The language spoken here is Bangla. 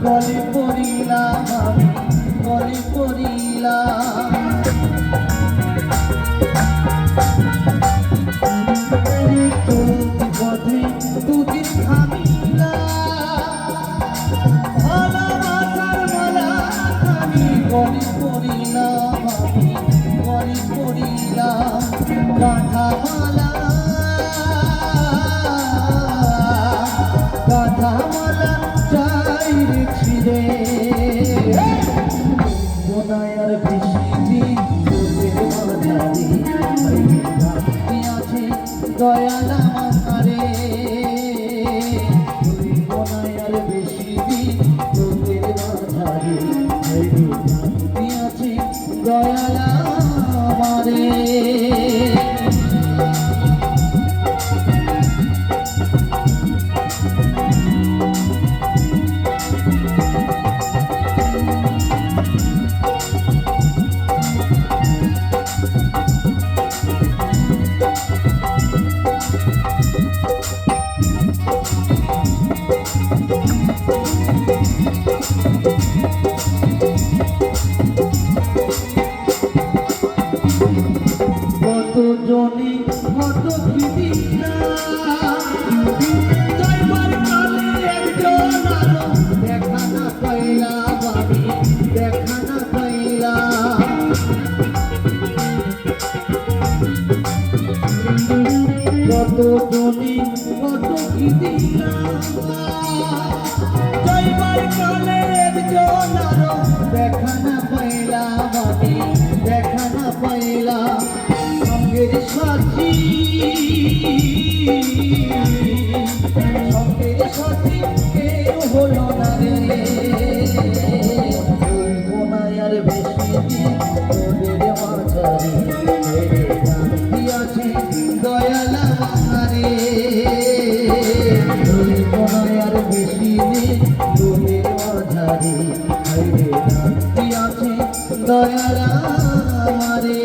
গলে পড়িলাম আমি গলে পড়িলাম চলতি পথে দুদিন থামিলাম ভালোবাসার মালা আমি গলে পড়িলাম আমি গলে পড়িলাম গাঁথামালা গাঁথামালা চাই ছিড়ে বোনায়ার বৃষ্টি আছে দয়াল আমারে বোনায়ার বেশি দিন তোদের মাঝারে আছে দয়াল আমারে কত জনে কত খিদিনা যাইবার কালে একজন আলো দেখা না পাইলাম আমি দেখা না পাইলাম কত জনে কত খিদিনা যাইবার কালে একজন আলো দেখা না পাইলাম আমি দেখা না পাইলাম সঙ্গের সাথী সঙ্গের সাথী কেউ হলো না রে বোনায়ার বেশি দিন তোদের মাঝারে আছে দয়াল আমারে বোনায়ার বেশি দিন তোদের মাঝারে আছে দয়াল আমারে